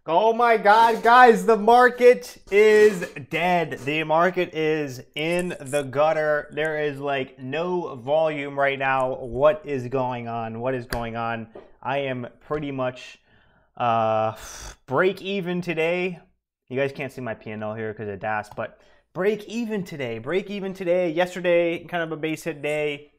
Oh my God, guys, the market is dead. The market is in the gutter. There is like no volume right now. What is going on? What is going on? I am pretty much break even today. You guys can't see my P&L here because of DAS, but break even today. Break even today. Yesterday, kind of a base hit day.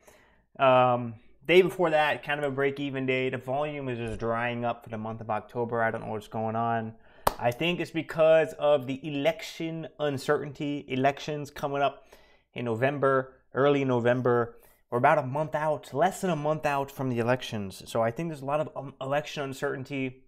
Day before that, kind of a break-even day. The volume is just drying up for the month of October. I don't know what's going on. I think it's because of the election uncertainty. Elections coming up in November, early November. We're about a month out, less than a month out from the elections. So I think there's a lot of election uncertainty.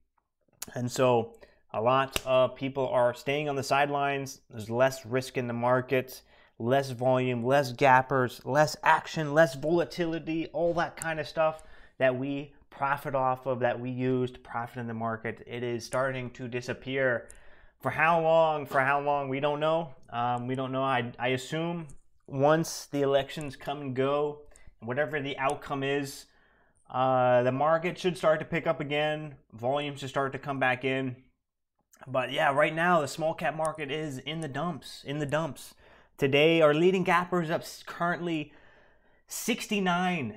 And so a lot of people are staying on the sidelines. There's less risk in the market. Less volume, less gappers, less action, less volatility, all that kind of stuff that we profit off of, that we use to profit in the market. It is starting to disappear. For how long? For how long? We don't know. We don't know. I assume once the elections come and go, whatever the outcome is, the market should start to pick up again. Volume should start to come back in. But yeah, right now the small cap market is in the dumps. In the dumps. Today, our leading gapper is up currently 69%.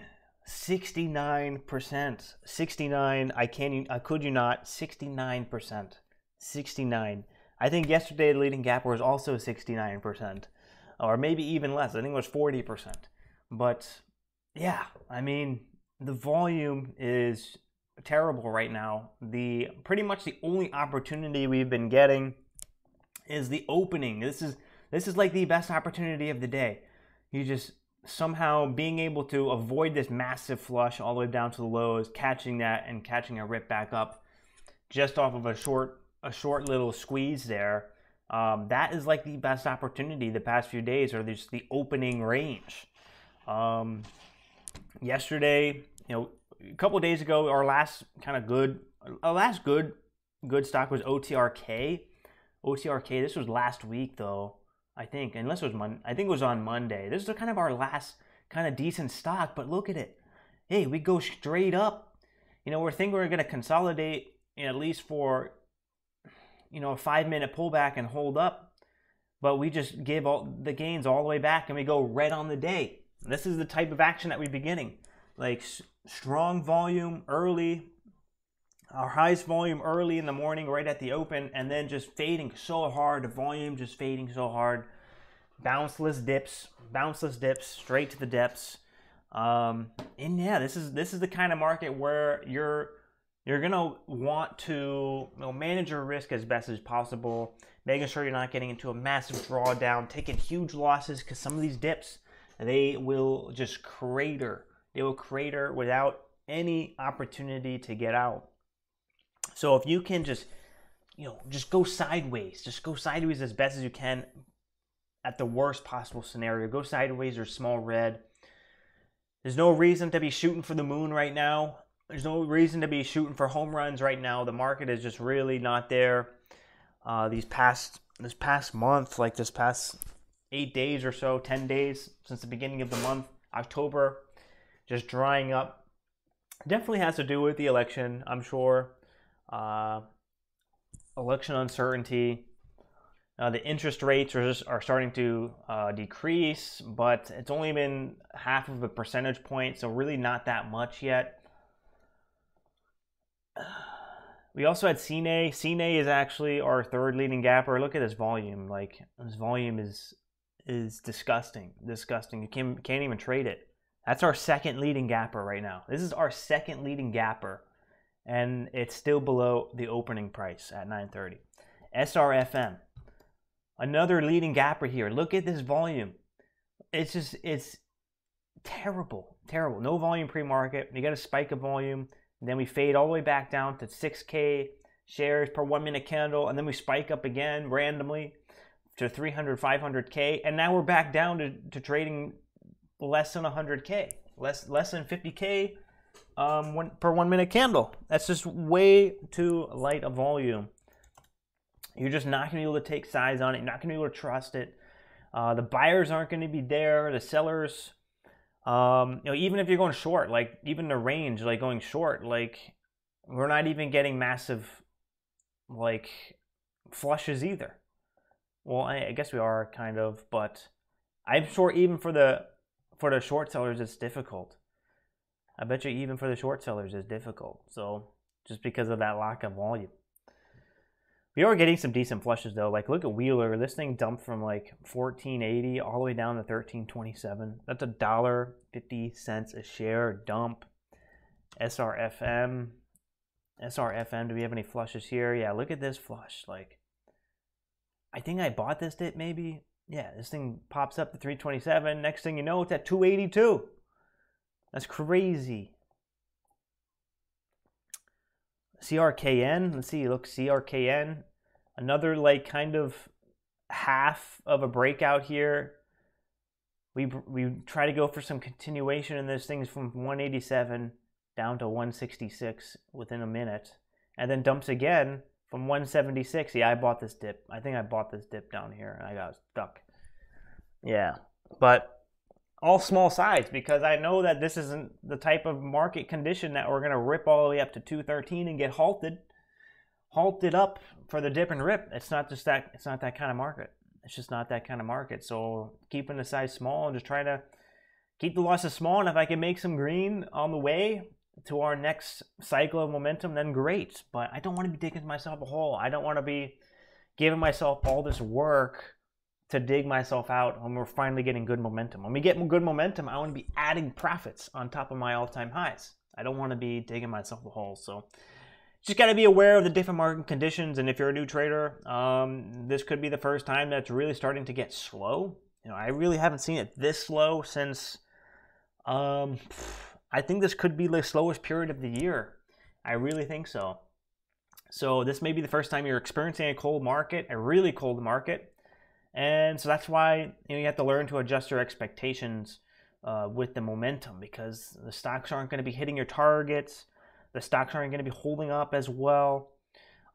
69. I could you not, 69%. 69. I think yesterday the leading gapper was also 69%. Or maybe even less. I think it was 40%. But yeah, I mean, the volume is terrible right now. Pretty much the only opportunity we've been getting is the opening. This is like the best opportunity of the day. You just somehow being able to avoid this massive flush all the way down to the lows, catching that and catching a rip back up just off of a short little squeeze there. That is like the best opportunity the past few days, or just the opening range. Yesterday, a couple of days ago, our last good stock was OTRK. OTRK. This was last week though. I think, unless it was I think it was on Monday. This is kind of our last kind of decent stock, but look at it. Hey, we go straight up. We're thinking we're going to consolidate at least for, a 5-minute pullback and hold up, but we just give all the gains all the way back and we go red on the day. This is the type of action that we'd be getting, like strong volume early. Our highest volume early in the morning, right at the open, and then just fading so hard. The volume just fading so hard. Bounceless dips, straight to the depths. And yeah, this is the kind of market where you're gonna want to manage your risk as best as possible, making sure you're not getting into a massive drawdown, taking huge losses, because some of these dips, they will just crater. They will crater without any opportunity to get out. So if you can just go sideways. Just go sideways as best as you can at the worst possible scenario. Go sideways or small red. There's no reason to be shooting for the moon right now. There's no reason to be shooting for home runs right now. The market is just really not there. This past month, like this past 8 days or so, 10 days since the beginning of the month, October, just drying up. Definitely has to do with the election, I'm sure. Election uncertainty. The interest rates are starting to decrease, but it's only been half of a percentage point, so really not that much yet. We also had CNA. CNA is actually our third leading gapper. Look at this volume. Like, this volume is disgusting. Disgusting. You can't even trade it. That's our second leading gapper right now. This is our second leading gapper. And it's still below the opening price at 930. SRFM, another leading gapper here. Look at this volume. It's terrible, terrible. No volume pre-market. You got a spike of volume, and then we fade all the way back down to 6K shares per 1 minute candle, and then we spike up again randomly to 300, 500K, and now we're back down to trading less than 100K, less than 50K. Per 1 minute candle. That's just way too light a volume. You're just not going to be able to take size on it. You're not going to be able to trust it. The buyers aren't going to be there. The sellers, even if you're going short, like even the range, like going short, like we're not even getting massive like flushes either. Well, I guess we are kind of, but I'm sure even for the short sellers it's difficult. I bet you even for the short sellers it's difficult. So just because of that lack of volume. We are getting some decent flushes though. Like look at Wheeler. This thing dumped from like 14.80 all the way down to 13.27. That's $1.50 a share dump. SRFM. Do we have any flushes here? Yeah, look at this flush. Like I think I bought this dip maybe. Yeah, this thing pops up to 327. Next thing you know, it's at 282. That's crazy. CRKN, let's see, look, CRKN, another like kind of half of a breakout here. We try to go for some continuation in this thing's from 187 down to 166 within a minute, and then dumps again from 176. Yeah, I bought this dip. I think I bought this dip down here, and I got stuck. Yeah, but all small sides because I know that this isn't the type of market condition that we're going to rip all the way up to 213 and get halted up for the dip and rip. It's not just that. It's not that kind of market. It's just not that kind of market. So keeping the size small and just trying to keep the losses small. And if I can make some green on the way to our next cycle of momentum, then great. But I don't want to be digging myself a hole. I don't want to be giving myself all this work to dig myself out when we're finally getting good momentum. When we get good momentum, I want to be adding profits on top of my all-time highs. I don't want to be digging myself a hole. So just got to be aware of the different market conditions. And if you're a new trader, this could be the first time that's really starting to get slow. You know, I really haven't seen it this slow since, I think this could be the slowest period of the year. I really think so. So this may be the first time you're experiencing a cold market, a really cold market. And so that's why you have to learn to adjust your expectations with the momentum, because the stocks aren't going to be hitting your targets. The stocks aren't going to be holding up as well.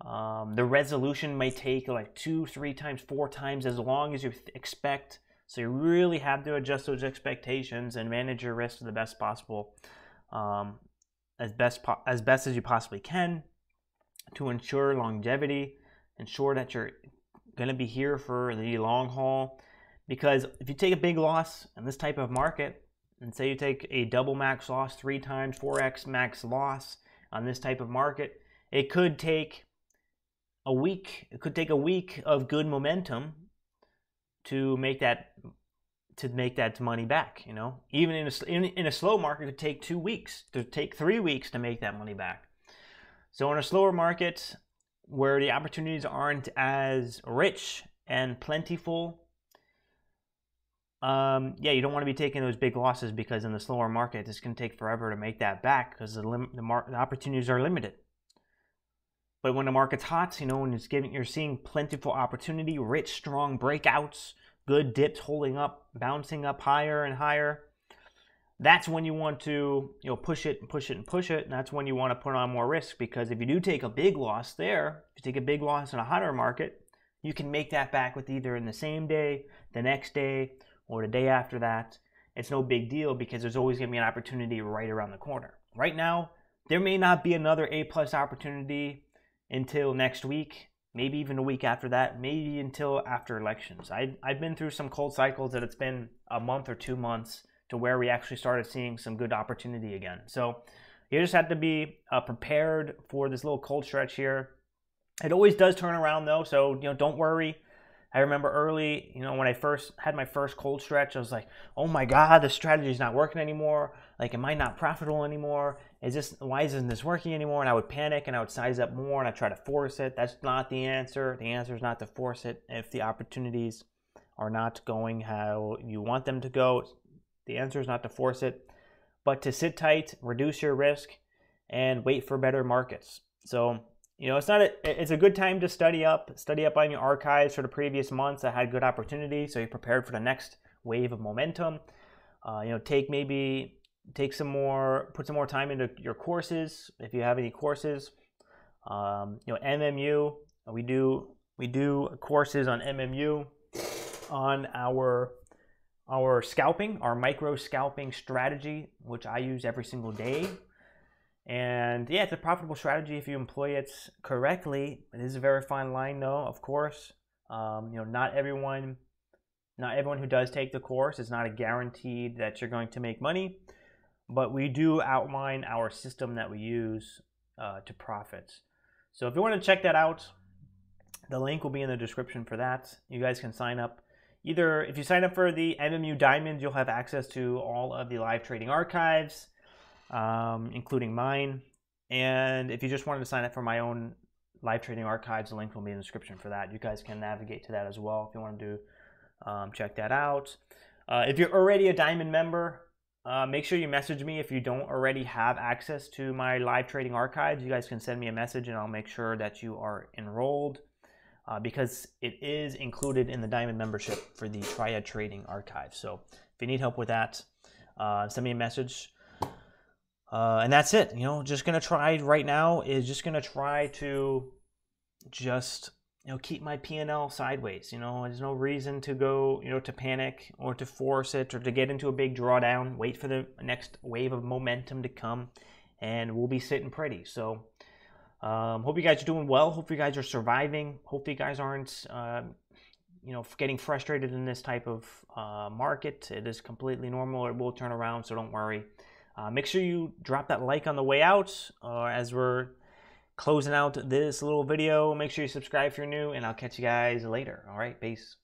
The resolution may take like 2, 3 times, 4 times as long as you expect. So you really have to adjust those expectations and manage your risk to the best possible, as best as you possibly can, to ensure longevity, ensure that you're going to be here for the long haul. Because if you take a big loss in this type of market, and say you take a double max loss 3 times, 4x max loss on this type of market, it could take a week. It could take a week of good momentum to make that money back. You know, even in a slow market, it could take 2 weeks, to take 3 weeks to make that money back. So in a slower market, where the opportunities aren't as rich and plentiful, yeah, you don't want to be taking those big losses, because in the slower market, it's going to take forever to make that back, because the opportunities are limited. But when the market's hot, you know, when you're seeing plentiful opportunity, rich, strong breakouts, good dips holding up, bouncing up higher and higher, that's when you want to, you know, push it and push it and push it. And that's when you want to put on more risk, because if you do take a big loss there, if you take a big loss in a hotter market, you can make that back with either in the same day, the next day, or the day after that. It's no big deal, because there's always going to be an opportunity right around the corner. Right now, there may not be another A+ opportunity until next week, maybe even a week after that, maybe until after elections. I've been through some cold cycles that it's been a month or 2 months to where we actually started seeing some good opportunity again. So you just have to be prepared for this little cold stretch here. It always does turn around though, so you know, don't worry. I remember early, you know, when I first had my first cold stretch, I was like, oh my God, the strategy is not working anymore. Like, am I not profitable anymore? Why isn't this working anymore? And I would panic and I would size up more and I try to force it. That's not the answer. The answer is not to force it. If the opportunities are not going how you want them to go, the answer is not to force it, but to sit tight, reduce your risk, and wait for better markets. So, you know, it's a good time to study up on your archives for the previous months that had good opportunity, so you're prepared for the next wave of momentum. You know, put some more time into your courses if you have any courses. You know, MMU, we do courses on MMU on our scalping, our micro scalping strategy, which I use every single day. And yeah, it's a profitable strategy if you employ it correctly. It is a very fine line, though, of course. Not everyone who does take the course is not a guaranteed that you're going to make money, but we do outline our system that we use to profit. So if you want to check that out, the link will be in the description for that. You guys can sign up. Either if you sign up for the MMU Diamond, you'll have access to all of the live trading archives, including mine. And if you just wanted to sign up for my own live trading archives, the link will be in the description for that. You guys can navigate to that as well if you want to check that out. If you're already a Diamond member, make sure you message me if you don't already have access to my live trading archives. You guys can send me a message and I'll make sure that you are enrolled. Because it is included in the Diamond membership for the Triad Trading Archive. So if you need help with that, send me a message. And that's it. Just going to try right now is just going to try to just, keep my P&L sideways. There's no reason to go, to panic or to force it or to get into a big drawdown. Wait for the next wave of momentum to come and we'll be sitting pretty. So hope you guys are doing well. Hope you guys are surviving. Hope you guys aren't, getting frustrated in this type of market. It is completely normal. It will turn around, so don't worry. Make sure you drop that like on the way out as we're closing out this little video. Make sure you subscribe if you're new, and I'll catch you guys later. All right, peace.